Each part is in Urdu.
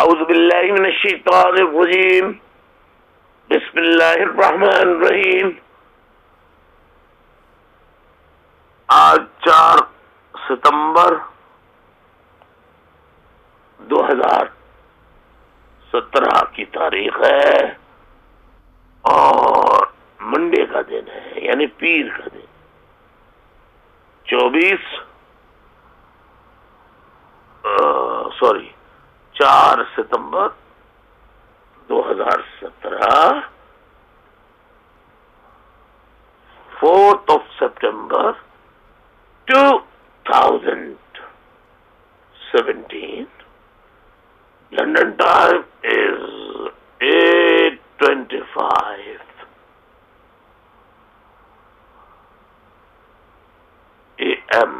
اعوذ باللہ من الشیطان الرجیم، بسم اللہ الرحمن الرحیم۔ آج 4 ستمبر 2017 کی تاریخ ہے اور منڈے کا دن ہے، یعنی پیر کا دن۔ 4 ستمبر 2017، 4 September 2017۔ London time is 8:25 AM۔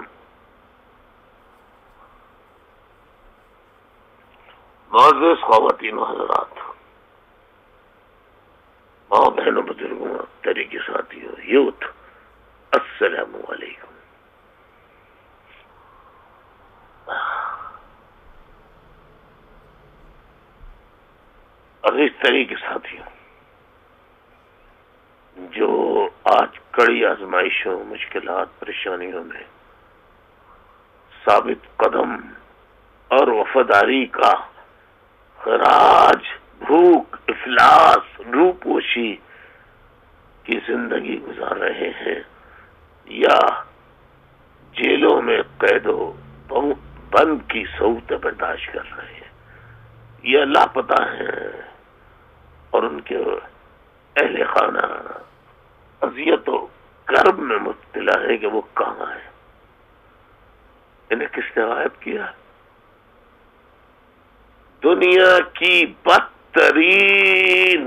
معزز خواتین و حضرات، ماں بہنوں، بزرگوں، طریقے ساتھیوں، یوتھ، السلام علیکم۔ عزیز طریقے ساتھیوں، جو آج کڑی آزمائشوں، مشکلات، پریشانیوں میں ثابت قدم اور وفاداری کا خراج، بھوک، افلاس، روپوشی کی زندگی گزار رہے ہیں، یا جیلوں میں قید و بند کی صعوبتیں برداشت کر رہے ہیں، یا لاپتہ ہیں اور ان کے اہل خانہ اذیت و کرب میں مبتلا ہے کہ وہ کہاں ہیں، انہیں کس نے غائب کیا؟ دنیا کی بدترین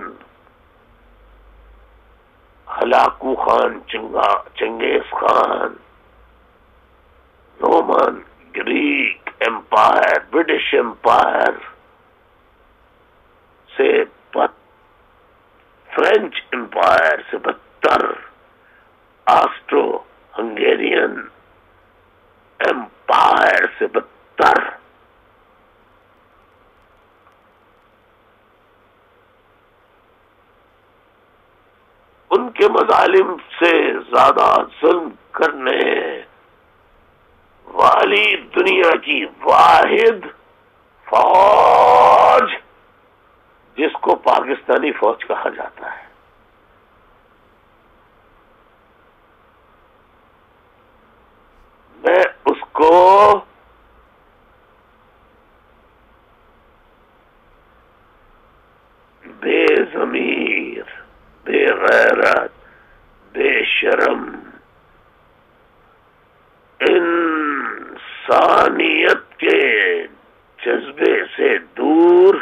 Hulagu Khan Genghis Khan, Roman, Greek empire, British empire سے فرینچ امپائر سے بدتر، آسٹرو ہنگیرین امپائر سے بدتر ان کے مظالم سے زیادہ ظلم کرنے والی دنیا کی واحد فوج، جس کو پاکستانی فوج کہا جاتا ہے، میں اس کو بے ضمیر، بے غیرت، بے شرم، انسانیت کے جذبے سے دور،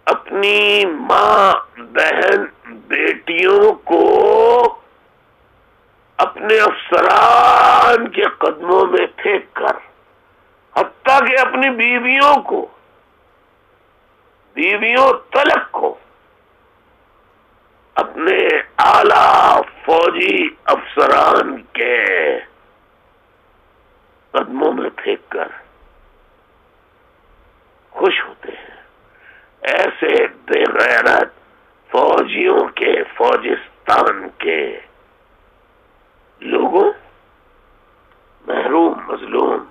اپنی ماں، بہن، بیٹیوں کو اپنے افسران کے قدموں میں پھینک کر، حتیٰ کہ اپنی بیویوں تلک کو اپنے اعلیٰ فوجی افسران کے قدموں میں پھینک کر خوش ہوتے ہیں۔ ایسے بے غیرت فوجیوں کے، فوجستان کے لوگوں، محروم، مظلوم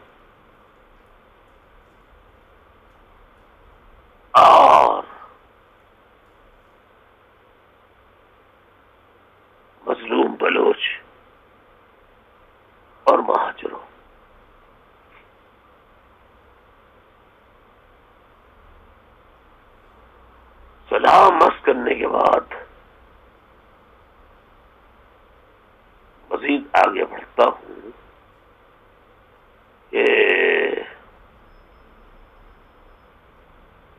اور مظلوم بلوچ اور مہاجروں، سلام عرض کرنے کے بعد مزید آگے بڑھتا ہوں کہ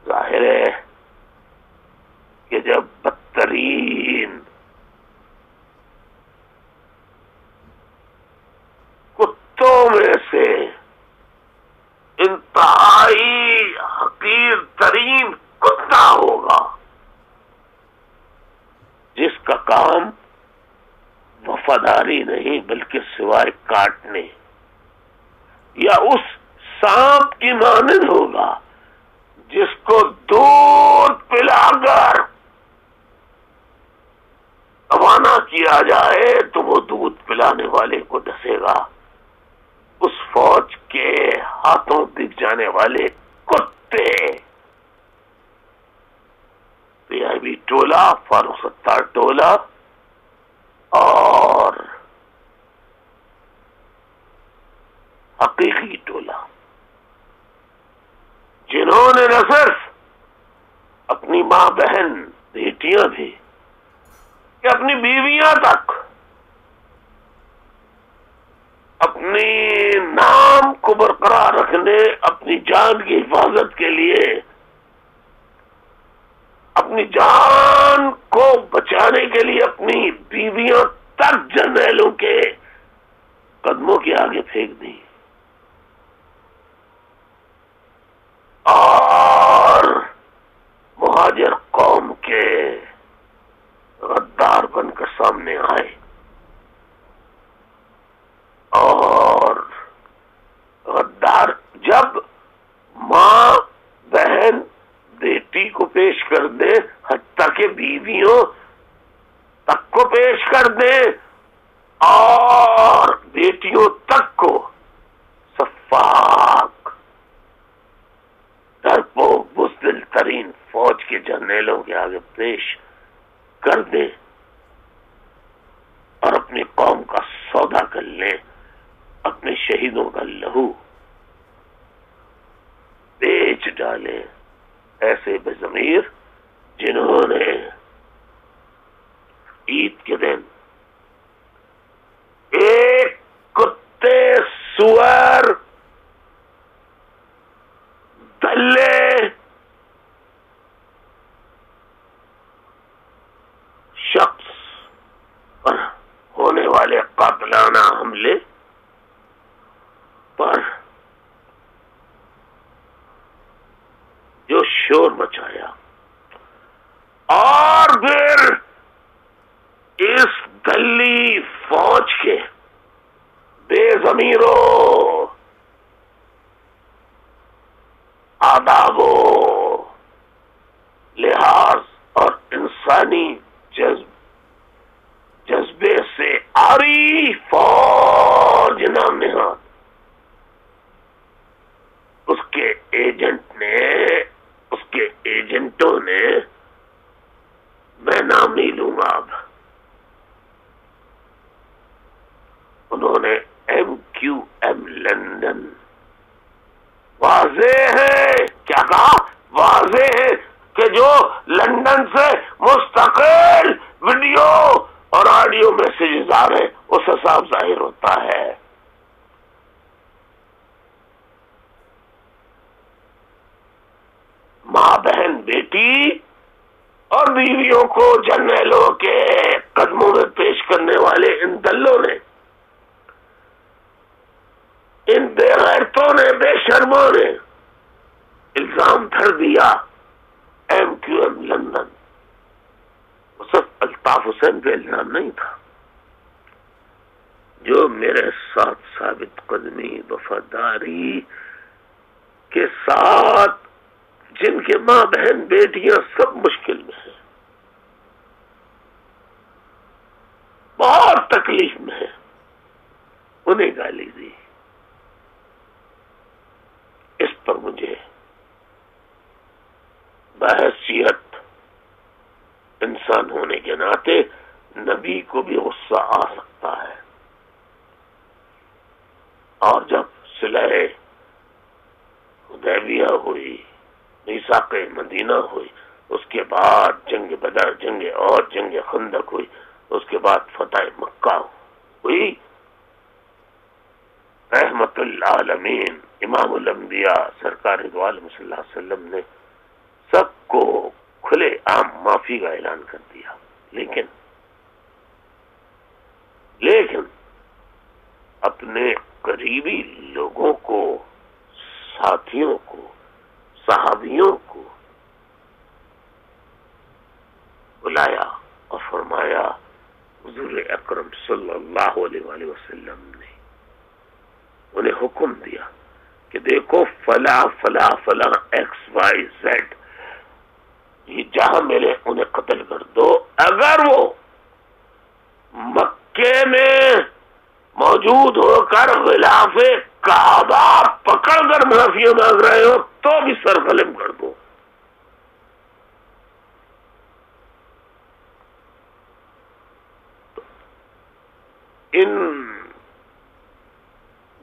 ظاہر ہے کہ جب بدترین کتوں میں سے انتہائی حقیر ترین کتا ہوگا، جس کا کام وفاداری نہیں بلکہ سوائے کاٹنے، یا اس سانپ کی مانند ہوگا جس کو دودھ پلا کر روانہ کیا جائے تو وہ دودھ پلانے والے کو ڈسے گا، اس فوج کے ہاتھوں دکھ جانے والے کتے، پی آئی بی ٹولہ، فاروق ستار ٹولہ اور حقیقی ٹولہ، جنہوں نے نہ صرف اپنی ماں بہن بیٹیاں بھی کہ اپنی بیویاں تک اپنی نام کو برقرار رکھنے، اپنی جان کی حفاظت کے لیے، اپنی جان کو بچانے کے لیے اپنی بیویاں تک جرنیلوں کے قدموں کے آگے پھینک دی اور مہاجر قوم کے غدار بن کر سامنے آئے اور غدار جب ماں بہن بیٹی کو پیش کر دے، حتیٰ کہ بیویوں تک کو پیش کر دے اور بیٹیوں تک کو صفاق ڈرپوک بزدل ترین فوج کے جرنیلوں کے آگے پیش کر دیں اور اپنی قوم کا سودا کر لیں، اپنے شہیدوں کا لہو بیچ ڈالیں، ایسے بے ضمیر جنہوں نے عید کے دن ایک کتے، سور، دلے شخص پر ہونے والے قاتلانہ حملے پر جو شور مچایا اور پھر اس دلی فوج کے بے ضمیروں، آداب و لحاظ اور انسانی جذبے سے آری فوج نام نہاد اس کے ایجنٹوں نے، میں نام نہیں لوں گا اب، انہوں نے ایم کیو ایم لندن، واضح ہے کیا کہا، واضح ہے کہ جو لندن سے مستقل ویڈیو اور آڈیو میسیجز آ رہے اس حساب ظاہر ہوتا ہے ماں بہن بیٹی اور بیویوں کو جرنیلوں کے قدموں میں پیش کرنے والے ان دلوں نے، ان بے غیرتوں نے، بے شرموں نے الزام دھر دیا ایم کیو ایم لندن. وہ صرف الطاف حسین پہ الزام نہیں تھا، جو میرے ساتھ ثابت قدمی وفاداری کے ساتھ، جن کے ماں بہن بیٹیاں سب مشکل میں ہیں، بہت تکلیف میں ہیں، انہیں گالی دی. اس پر مجھے بحیثیت انسان ہونے کے ناطے نبی کو بھی غصہ آ سکتا ہے. اور جب صلح حدیبیہ ہوئی، میثاق مدینہ ہوئی، اس کے بعد جنگ بدر، جنگ اور جنگ خندق ہوئی، اس کے بعد فتح مکہ ہوئی، رحمت العالمین امام الانبیاء سرکار دو عالم صلی اللہ علیہ وسلم نے سب کو کھلے عام معافی کا اعلان کر دیا. لیکن اپنے قریبی لوگوں کو، ساتھیوں کو، صحابیوں کو بلایا اور فرمایا، حضور اکرم صلی اللہ علیہ وآلہ وسلم نے انہیں حکم دیا کہ دیکھو فلاں فلاں فلاں ایکس وائی زیڈ یہ جہاں ملے انہیں قتل کر دو. اگر وہ مکے میں موجود ہو کر غلاف کعبہ پکڑ کر معافی مانگ رہے ہو تو بھی سر قلم کر دو. ان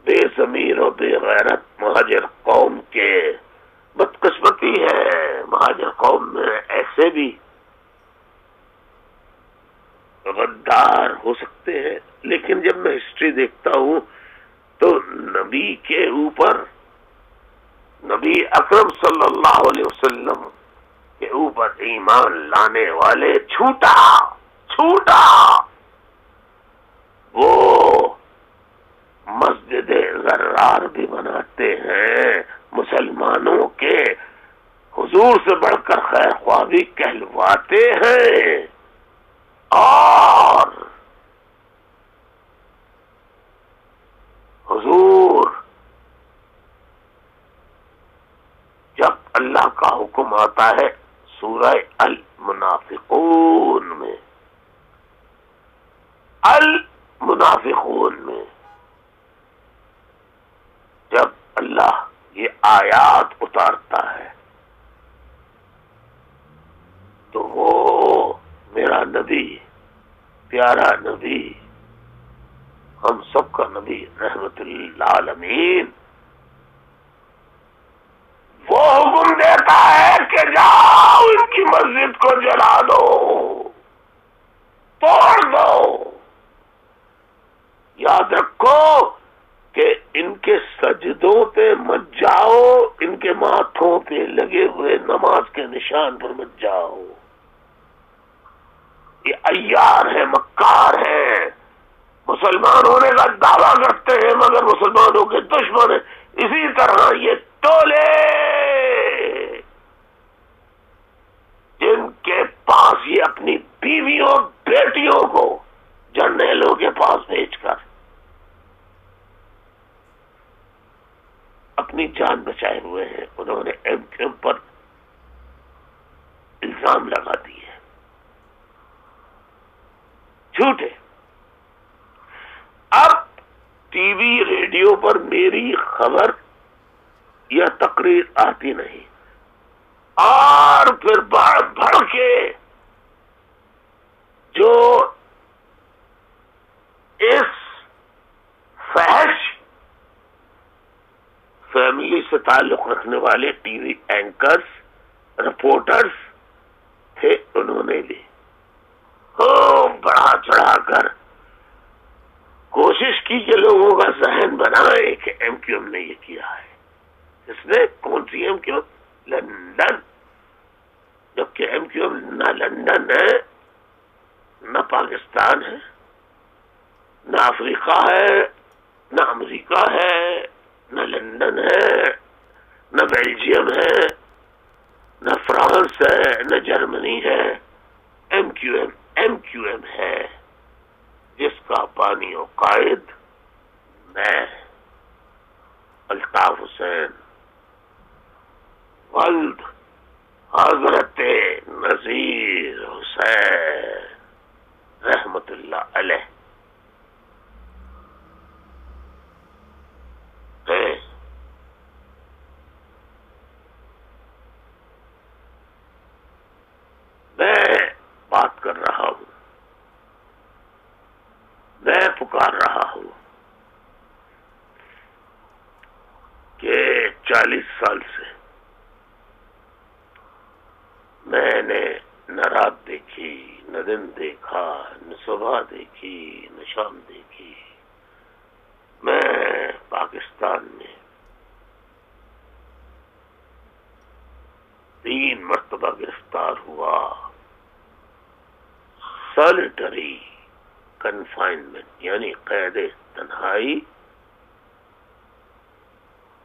بے ضمیر و بے غیرت مہاجر قوم کے بدقسمتی ہے. مہاجر قوم میں ایسے بھی غدار ہو سکتے ہیں، لیکن جب میں ہسٹری دیکھتا ہوں تو نبی کے اوپر، نبی اکرم صلی اللہ علیہ وسلم کے اوپر ایمان لانے والے چھوٹا وہ مسجد زرار بھی بناتے ہیں، مسلمانوں کے حضور سے بڑھ کر خیر خواہ بھی کہلواتے ہیں. اور حضور جب اللہ کا حکم آتا ہے سورہ المنافقون میں جب اللہ یہ آیات اتارتا ہے تو وہ میرا نبی، پیارا نبی، ہم سب کا نبی رحمت للعالمین وہ حکم دیتا ہے کہ جاؤ ان کی مسجد کو جلا دو، توڑ دو. یاد رکھو کہ ان کے سجدوں پہ مت جاؤ، ان کے ماتھوں پہ لگے ہوئے نماز کے نشان پر مت جاؤ. یہ عیار ہے، مکار ہے، مسلمان ہونے کا دعویٰ کرتے ہیں مگر مسلمانوں کے دشمن ہیں. اسی طرح یہ ٹولے جن کے پاس یہ اپنی بیویوں بیٹیوں کو جرنیلوں کے پاس بھیج کر اپنی جان بچائے ہوئے ہیں، انہوں نے ایم کیو ایم پر الزام لگا دیے. جھوٹے. اب ٹی وی ریڈیو پر میری خبر یا تقریر آتی نہیں، اور پھر بڑھ کے جو اس فحش فیملی سے تعلق رکھنے والے ٹی وی اینکرز، رپورٹرز تھے، انہوں نے بھی بڑھا چڑھا کر کوشش کی کہ لوگوں کا ذہن بنائے کہ ایم کیو ایم نے یہ کیا ہے. اس نے کون سی ایم کیو ایم؟ لندن. جبکہ ایم کیو ایم نہ لندن ہے، نہ پاکستان ہے، نہ افریقہ ہے، نہ امریکہ ہے، نہ لندن ہے، نہ بیلجیم ہے، نہ فرانس ہے، نہ جرمنی ہے. ایم کیو ایم ہے، جس کا بانی و قائد میں الطاف حسین ولد حضرت نذیر حسین رحمت اللہ علیہ ہے. میں بات کر رہا ہوں، میں پکار رہا ہوں کہ 40 سال سے میں نے نہ رات دیکھی، نہ دن دیکھا، نہ صبح دیکھی، نہ شام دیکھی. میں پاکستان میں 3 مرتبہ گرفتار ہوا، سالٹری کنفائنمنٹ یعنی قید تنہائی.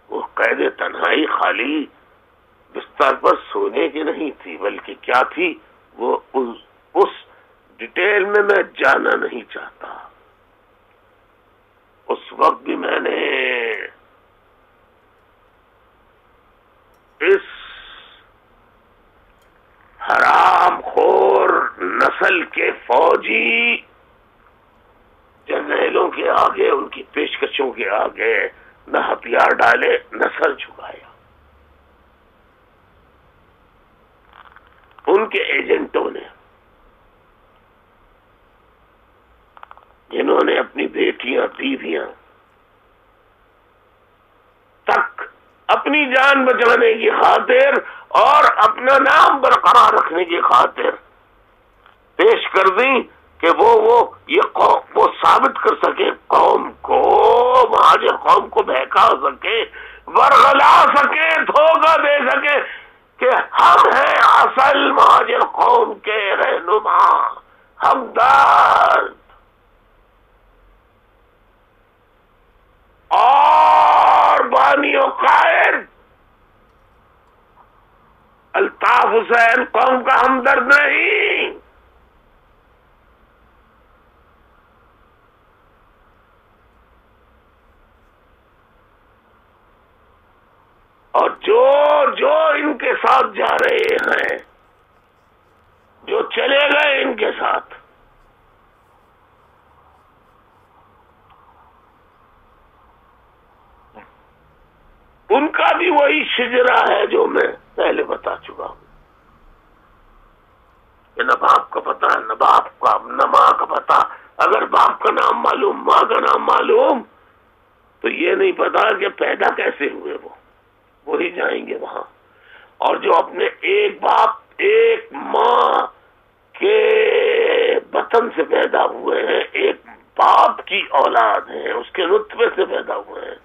وہ قید تنہائی خالی بستر پر سونے کی نہیں تھی، بلکہ کیا تھی وہ اس ڈیٹیل میں جانا نہیں چاہتا. اس وقت بھی میں نے آگے، ان کی پیشکشوں کے آگے نہ ہتھیار ڈالے نہ سر جھکایا. ان کے ایجنٹوں نے، جنہوں نے اپنی بیٹیاں بیویاں تک اپنی جان بچانے کی خاطر اور اپنا نام برقرار رکھنے کی خاطر پیش کر دیں کہ وہ ثابت کر سکے قوم کو، مہاجر قوم کو بہکا سکے، ورغلا سکے، دھوکہ دے سکے کہ ہم ہیں اصل مہاجر قوم کے رہنما، ہمدرد اور بانی و قائد. الطاف حسین قوم کا ہمدرد نہیں. اور جو ان کے ساتھ جا رہے ہیں، جو چلے گئے ان کے ساتھ، ان کا بھی وہی شجرا ہے جو میں پہلے بتا چکا ہوں کہ نہ باپ کا پتہ، نہ باپ کا، نہ ماں کا پتہ. اگر باپ کا نام معلوم، ماں کا نام معلوم، تو یہ نہیں پتا کہ پیدا کیسے ہوئے وہی جائیں گے وہاں. اور جو اپنے ایک باپ ایک ماں کے بطن سے پیدا ہوئے ہیں، ایک باپ کی اولاد ہیں، اس کے نطفے سے پیدا ہوئے ہیں،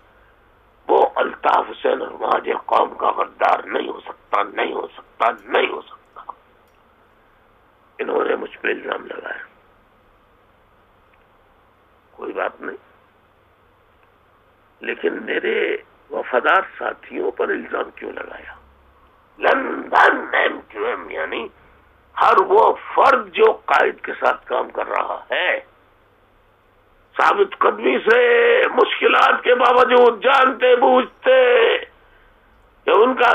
وہ الطاف حسین اور مہاجر قوم کا غدار نہیں ہو سکتا، نہیں ہو سکتا، نہیں ہو سکتا. انہوں نے مجھ پہ الزام لگایا. کوئی بات نہیں، لیکن میرے وفادار ساتھیوں پر الزام کیوں لگایا؟ لندن MQM یعنی ہر وہ فرد جو قائد کے ساتھ کام کر رہا ہے، ثابت قدمی سے، مشکلات کے باوجود، جانتے بوجھتے کہ ان کا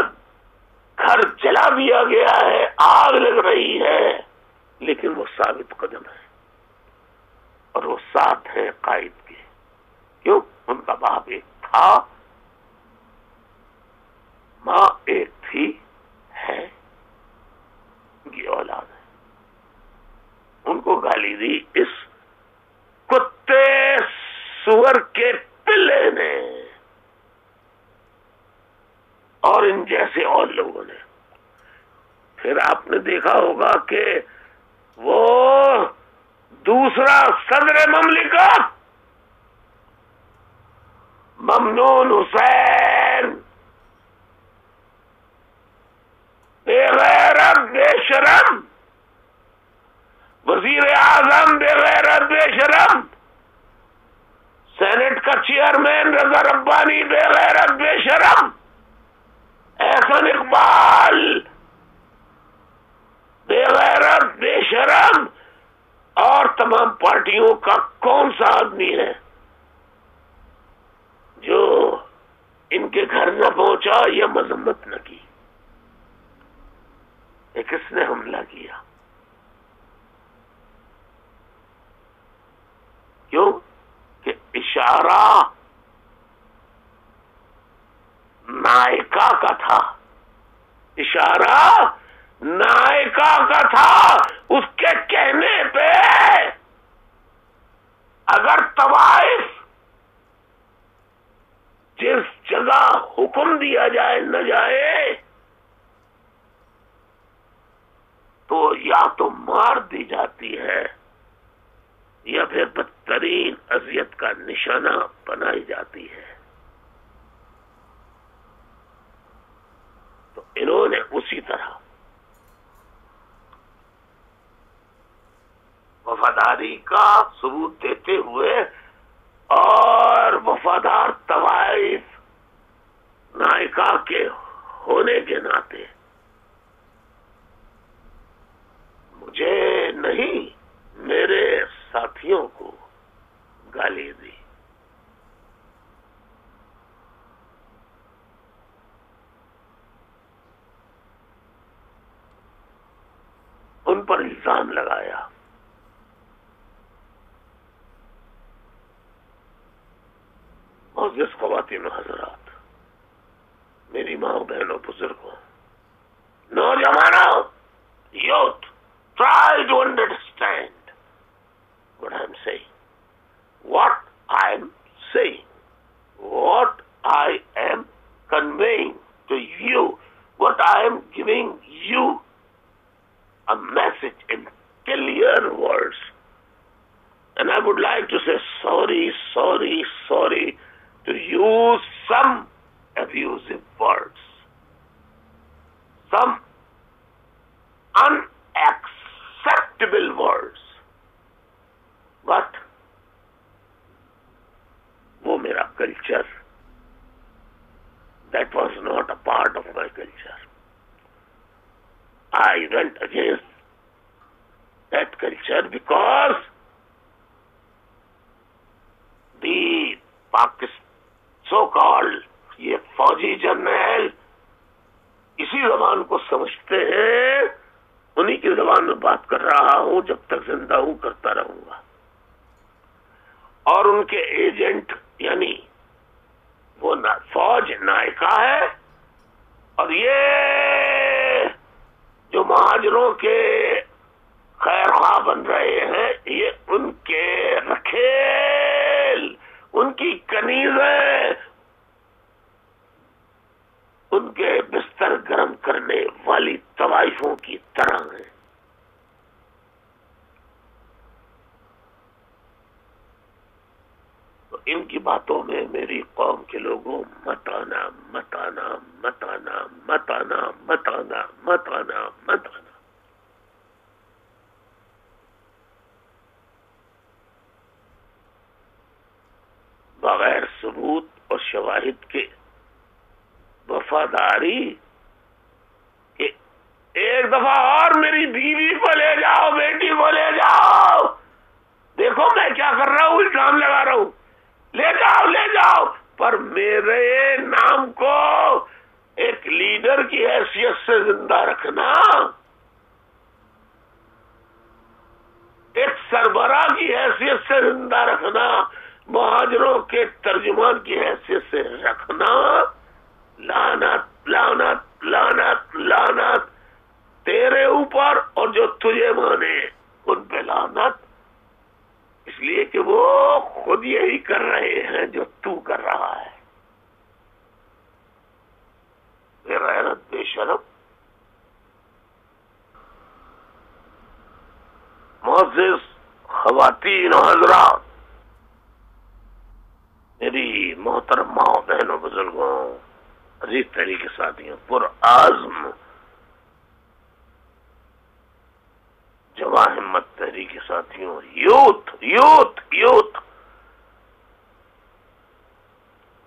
گھر جلا دیا گیا ہے، آگ لگ رہی ہے، لیکن وہ ثابت قدم ہے اور وہ ساتھ ہیں قائد کے. کیوں؟ ان کا باپ ایک تھا، ماں ایک تھی، ہے، ان کی اولاد ہے. ان کو گالی دی اس کتے سور کے پلے نے اور ان جیسے اور لوگوں نے. پھر آپ نے دیکھا ہوگا کہ وہ دوسرا صدر مملکت ممنون حسین بے غیرت بے شرم، وزیر اعظم بے غیرت بے شرم، سینٹ کا چیئرمین رضا ربانی بے غیرت بے شرم، احسن اقبال بے غیرت بے شرم، اور تمام پارٹیوں کا کون سا آدمی ہے جو ان کے گھر نہ پہنچا یا مذمت نہ کی؟ کس نے حملہ کیا؟ کیوں کہ اشارہ نائکا کا تھا، اشارہ نائکا کا تھا. اس کے کہنے پہ اگر طوائف جس جگہ حکم دیا جائے نہ جائے تو یا تو مار دی جاتی ہے یا پھر بدترین اذیت کا نشانہ بنائی جاتی ہے. تو انہوں نے اسی طرح وفاداری کا ثبوت دیتے ہوئے اور وفادار طوائف نائکا کے ہونے کے ناطے مجھے نہیں، میرے ساتھیوں کو گالی دی. ان پر الزام لگایا. معزز خواتین و حضرات، میری ماں بہنوں بزرگوں، نوجوانوں، youth, try to understand what I'm saying. What I'm saying, what I am conveying to you, what I am giving you a message in clear words. And I would like to say sorry to use some abusive words, some unacceptable words. But وہ میرا culture, that was not a part of my culture. I went against that culture because the so-called یہ فوجی جرنیل اسی زبان کو سمجھتے ہیں, انہی کی زبان میں بات کر رہا ہوں, جب تک زندہ ہوں کرتا رہوں گا. اور ان کے ایجنٹ یعنی وہ فوج نائکا ہے, اور یہ جو مہاجروں کے خیر خواہ بن رہے ہیں, یہ ان کے رکھیل, ان کی کنیزیں, ان کے بستر گرم کرنے والی طوائفوں کی طرح ہیں. تو ان کی باتوں میں میری قوم کے لوگوں مت آنا, مت آنا, مت آنا, مت آنا, مت آنا, مت آنا, مت آنا. بغیر ثبوت اور شواہد کے وفاداری کہ ایک دفعہ اور میری بیوی کو لے جاؤ, بیٹی کو لے جاؤ, دیکھو میں کیا کر رہا ہوں, الزام لگا رہا ہوں, لے جاؤ لے جاؤ, پر میرے نام کو ایک لیڈر کی حیثیت سے زندہ رکھنا, ایک سربراہ کی حیثیت سے زندہ رکھنا, مہاجروں کے ترجمان کی حیثیت سے رکھنا, لعنت لعنت لعنت لعنت تیرے اوپر اور جو تجھے مانے ان پہ لعنت, اس لیے کہ وہ خود یہی کر رہے ہیں جو تو کر رہا ہے. بے غیرت, بے شرم. معزز خواتین و حضرات, میری محترم ماں بہنوں بزرگوں, عزیز تحریک ساتھیوں, پرعزم جواں ہمت تحریک ساتھیوں, یوتھ یوتھ یوتھ,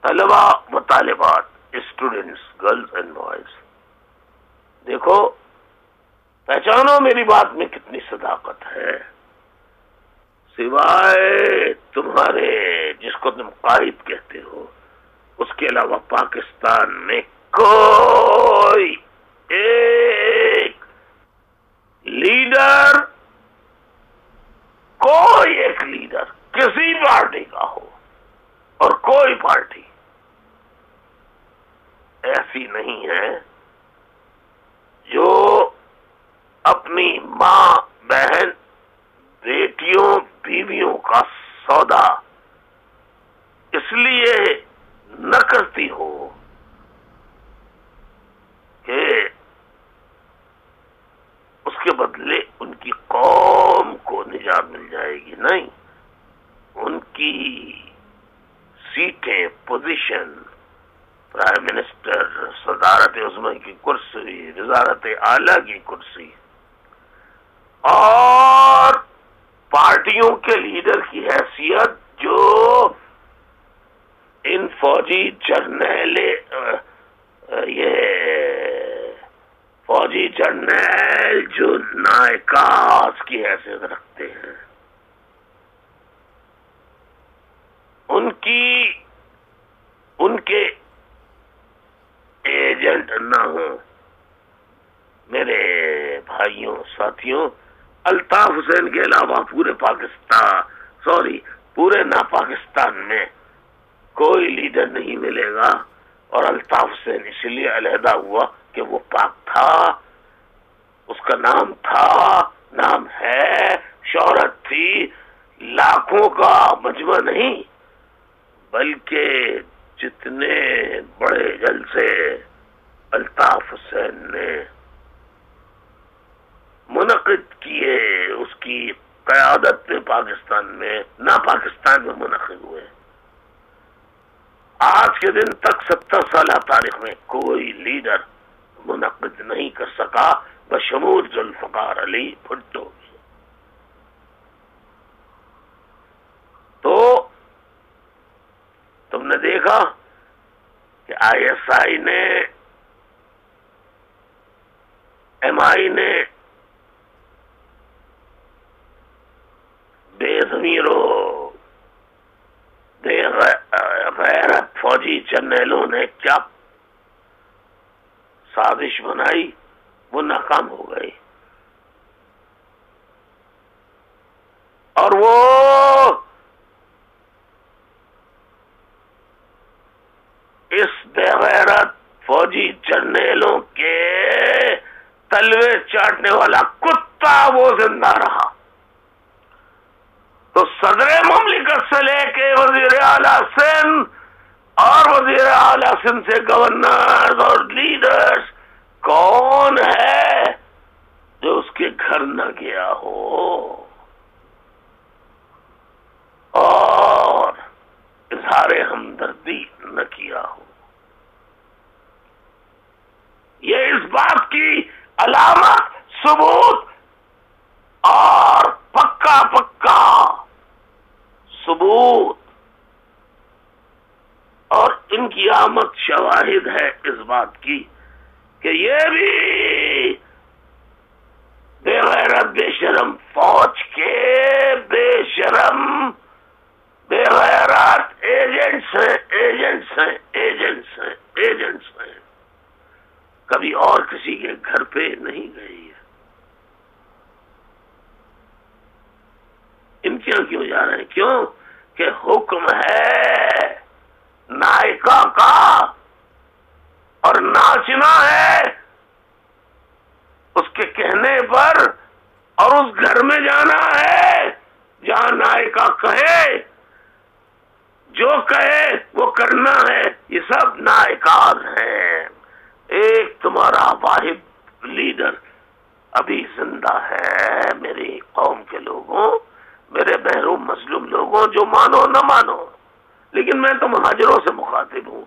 طلباء و طالبات, اسٹوڈنٹس, گرلز اینڈ بوائز, دیکھو پہچانو میری بات میں کتنی صداقت ہے. سوائے تمہارے جس کو تم قائد کہتے ہو, اس کے علاوہ پاکستان میں کوئی ایک لیڈر, کوئی ایک لیڈر کسی پارٹی کا ہو, اور کوئی پارٹی ایسی نہیں ہے جو اپنی ماں, بہن, بیٹیوں, بیویوں کا سودا اس لیے نہ کرتی ہو کہ اس کے بدلے ان کی قوم کو نجات مل جائے گی. نہیں, ان کی سیٹیں, پوزیشن, پرائم منسٹر, صدارت عظمیٰ کی کرسی, وزارت اعلیٰ کی کرسی, اور پارٹیوں کے لیڈر کی حیثیت جو ان فوجی جرنیل, یہ فوجی جرنیل جو نائکاس کی حیثیت رکھتے ہیں, ان کے ایجنٹ نہ ہوں. میرے بھائیوں, ساتھیوں, الطاف حسین کے علاوہ پورے پاکستان, پورے نا پاکستان میں کوئی لیڈر نہیں ملے گا. اور الطاف حسین اس لیے علیحدہ ہوا کہ وہ پاک تھا، اس کا نام تھا، نام ہے، شہرت تھی، لاکھوں کا مجمع نہیں، بلکہ جتنے بڑے جلسے الطاف حسین نے منعقد کیے اس کی قیادت میں پاکستان میں، نہ پاکستان میں منعقد ہوئے. آج کے دن تک 70 سالہ تاریخ میں کوئی لیڈر منعقد نہیں کر سکا بشمول ذوالفقار علی بھٹو. تو تم نے دیکھا کہ آئی ایس آئی نے، ایم آئی نے بے ضمیروں بے غیرت فوجی جرنیلوں نے کیا سازش بنائی، وہ ناکام ہو گئی. اور وہ اس بے غیرت فوجی جرنیلوں کے تلوے چاٹنے والا کتا وہ زندہ رہا. تو صدر مملکت سے لے کے وزیر اعلیٰ سندھ اور وزیر اعلیٰ سندھ سے گورنر اور لیڈرز، کون ہے جو اس کے گھر نہ گیا ہو اور اظہار ہمدردی نہ کیا ہو؟ یہ اس بات کی علامت، ثبوت اور پکا ثبوت اور ان کی آمد شواہد ہے اس بات کی کہ یہ بھی بے غیرت بے شرم فوج کے بے شرم بے غیرت ایجنٹس ہیں. کبھی اور کسی کے گھر پہ نہیں گئی ہے. امتحان کیوں جا رہے ہیں؟ کیوں کہ حکم ہے نائکا کا اور ناچنا ہے اس کے کہنے پر، اور اس گھر میں جانا ہے جہاں نائکا کہے، جو کہے وہ کرنا ہے. یہ سب نائکاز ہیں. ایک تمہارا واحد لیڈر ابھی زندہ ہے. میری قوم کے لوگوں، میرے محروم مظلوم لوگوں، جو مانو نہ مانو، لیکن میں تو مہاجروں سے مخاطب ہوں،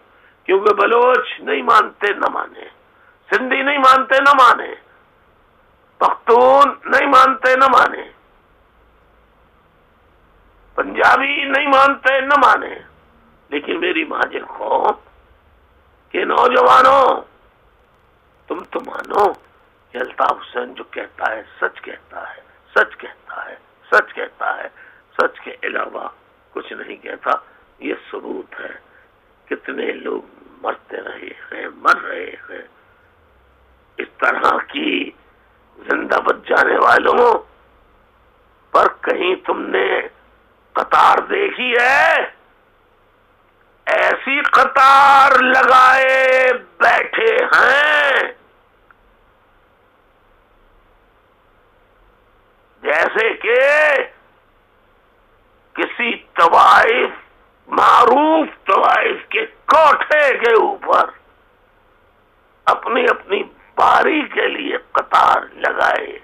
کیونکہ بلوچ نہیں مانتے نہ مانے، سندھی نہیں مانتے نہ مانے، پختون نہیں مانتے نہ مانے، پنجابی نہیں مانتے نہ مانے، لیکن میری مہاجر قوم کے نوجوانوں، تم تو مانو کہ الطاف حسین جو کہتا ہے سچ کہتا ہے، سچ کہتا ہے، سچ کہتا ہے، سچ کے علاوہ کچھ نہیں کہتا. یہ ثبوت ہے. کتنے لوگ مرتے رہے ہیں، مر رہے ہیں. اس طرح کی زندہ بچ جانے والوں پر کہیں تم نے قطار دیکھی ہے؟ ایسی قطار لگائے بیٹھے ہیں جیسے کہ کسی طوائف، معروف طوائف کے کوٹھے کے اوپر اپنی اپنی باری کے لیے قطار لگائے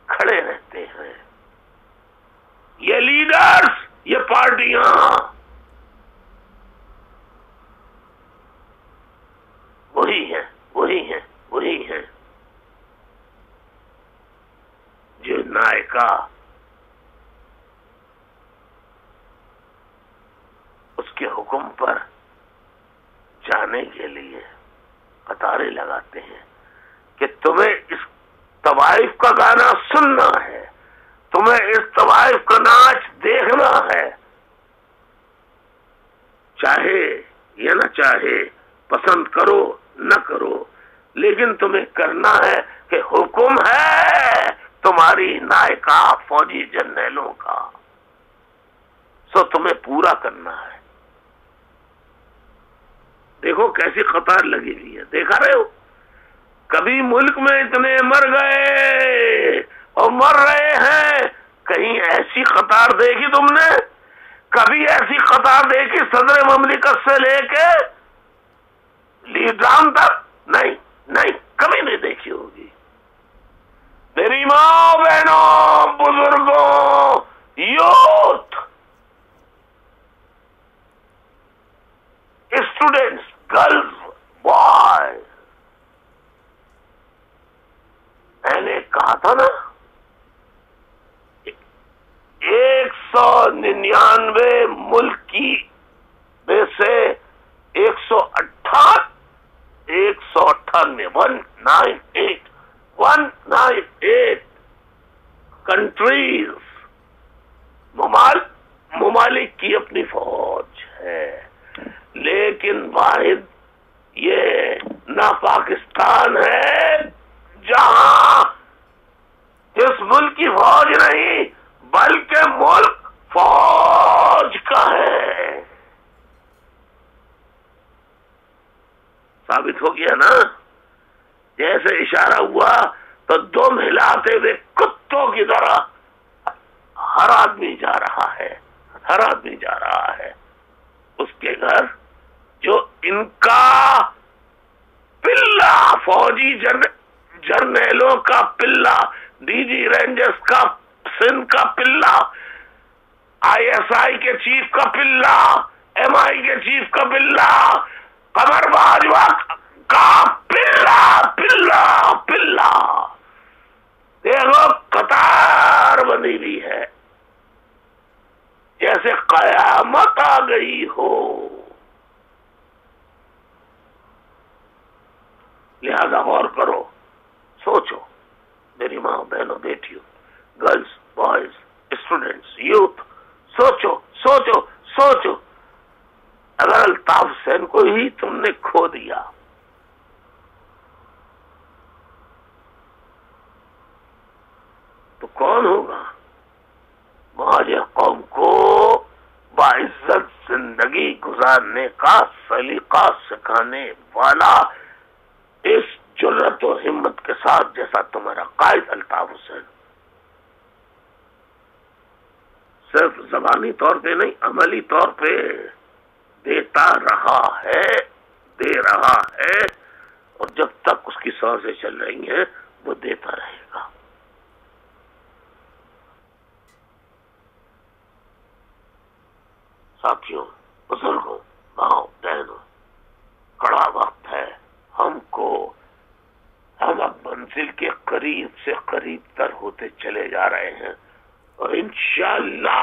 کھڑے رہتے ہیں. یہ لیڈرز، یہ پارٹیاں وہی ہیں جو نائکا اس کے حکم پر جانے کے لیے قطاریں لگاتے ہیں کہ تمہیں اس طوائف کا گانا سننا ہے، تمہیں اس طوائف کا ناچ دیکھنا ہے، چاہے یا نہ چاہے، پسند کرو نہ کرو، لیکن تمہیں کرنا ہے کہ حکم ہے تمہاری نائکا فوجی جرنیلوں کا، سو تمہیں پورا کرنا ہے. دیکھو کیسی قطار لگی ہوئی ہے، دیکھا رہے ہو؟ کبھی ملک میں اتنے مر گئے اور مر رہے ہیں، کہیں ایسی قطار دیکھی تم نے؟ کبھی ایسی قطار دیکھی صدر مملکت سے لے کے لیڈران تک؟ نہیں نہیں، کبھی نہیں دیکھی ہوگی۔ میری ماں بہنوں، بزرگوں، یوتھ، اسٹوڈینٹس، گرلز، بوائز، میں نے کہا تھا نا 199 ملک کی میں سے 198 کنٹریز، ممالک کی اپنی فوج ہے، لیکن واحد یہ نہ پاکستان ہے جہاں جس ملک کی فوج نہیں بلکہ ملک فوج کا ہے۔ ثابت ہو گیا نا؟ جیسے اشارہ ہوا تو دم ہلاتے ہوئے کتوں کی طرح ہر آدمی جا رہا ہے، ہر آدمی جا رہا ہے اس کے گھر جو ان کا پلہ، فوجی جرنیلوں کا پلہ، ڈی جی رینجرز کا سندھ کا پلہ، آئی ایس آئی کے چیف کا پلہ، ایم آئی کے چیف کا پلہ، قمر باجوہ کا پلہ پلہ پلہ، دیکھو قطار بنی ہوئی ہے جیسے قیامت آ گئی ہو۔ لہذا غور کرو، سوچو میری ماں بہنوں، بیٹیوں، گرلز، بوائز، اسٹوڈینٹس، یوتھ، سوچو سوچو سوچو، اگر الطاف حسین کو ہی تم نے کھو دیا تو کون ہوگا؟ مہاجر قوم کو باعزت زندگی گزارنے کا سلیقہ سکھانے والا اس جرأت و ہمت کے ساتھ جیسا تمہارا قائد الطاف حسین صرف زبانی طور پہ نہیں، عملی طور پہ دیتا رہا ہے، دے رہا ہے، اور جب تک اس کی سانسیں چل رہی ہیں وہ دیتا رہے گا۔ ساتھیوں، بزرگوں، ماں بہنوں، کڑا وقت ہے ہم اب منزل کے قریب سے قریب تر ہوتے چلے جا رہے ہیں، اور انشاءاللہ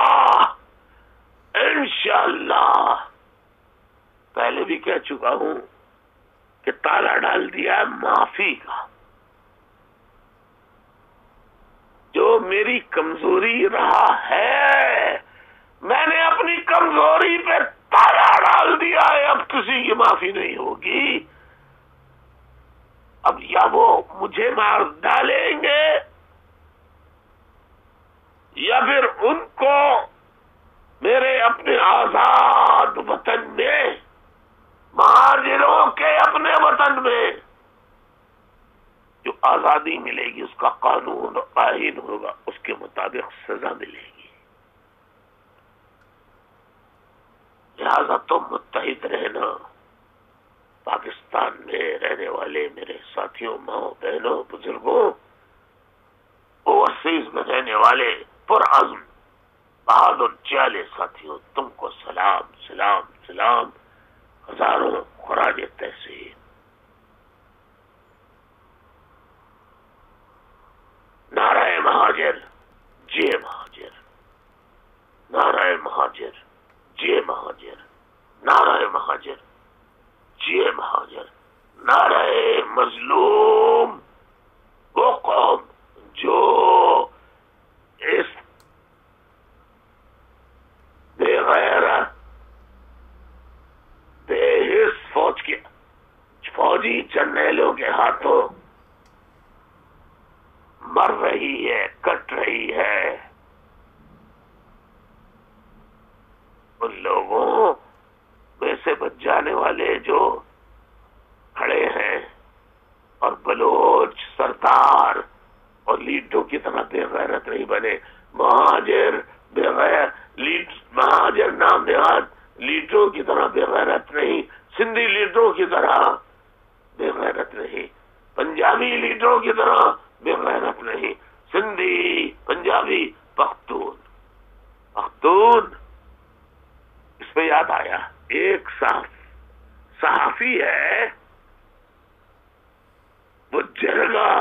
پہلے بھی کہہ چکا ہوں کہ تالا ڈال دیا ہے معافی کا۔ جو میری کمزوری رہا ہے، میں نے اپنی کمزوری پہ تالا ڈال دیا ہے، اب کسی کی معافی نہیں ہوگی۔ اب یا وہ مجھے مار ڈالیں گے یا پھر ان کو میرے اپنے آزاد وطن میں، مہاجروں کے اپنے وطن میں جو آزادی ملے گی، اس کا قانون آئین ہوگا، اس کے مطابق سزا ملے گی۔ لہذا تم متحد رہنا، پاکستان میں رہنے والے میرے ساتھیوں، ماں بہنوں، بزرگوں، اوورسیز میں رہنے والے پرعزم بہادر جالے ساتھیوں، تم کو سلام سلام سلام، ہزاروں خراج تحسین۔ نعرہ مہاجر جے مہاجر، نعرہ مہاجر جے مہاجر، نعرہ مہاجر جے مہاجر، نعرہ مظلوم وہ قوم جو اس بے غیرت بے حس فوجی جرنیلوں کے ہاتھوں مر رہی ہے، کٹ رہی ہے، ان لوگوں میں سے بچ جانے والے جو لیڈروں کی طرح بے غیرت نہیں بنے. مہاجر مہاجر نام نہاد لیڈروں کی طرح بے غیرت نہیں, سندھی لیڈروں کی طرح بے غیرت نہیں, پنجابی لیڈروں کی طرح بے غیرت نہیں. سندھی, پنجابی, پختون. اس پہ یاد آیا, ایک صحافی ہے, وہ جرگا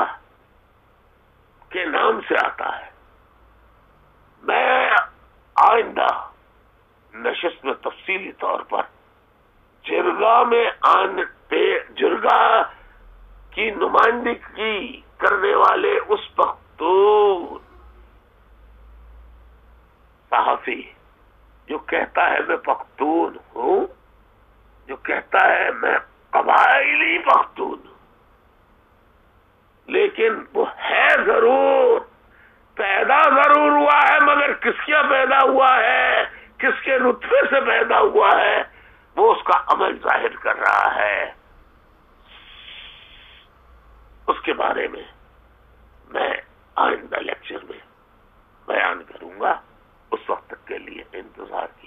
کے نام سے آتا ہے. میں آئندہ نشست میں تفصیلی طور پر جرگا میں جرگا کی نمائندگی کرنے والے اس پختون صحافی جو کہتا ہے میں پختون ہوں, جو کہتا ہے میں قبائلی پختون ہوں, لیکن وہ ہے ضرور, پیدا ضرور ہوا ہے, مگر کس کیا پیدا ہوا ہے, کس کے نطفے سے پیدا ہوا ہے, وہ اس کا عمل ظاہر کر رہا ہے. اس کے بارے میں میں آئندہ لیکچر میں بیان کروں گا. اس وقت تک کے لیے انتظار کیجیے.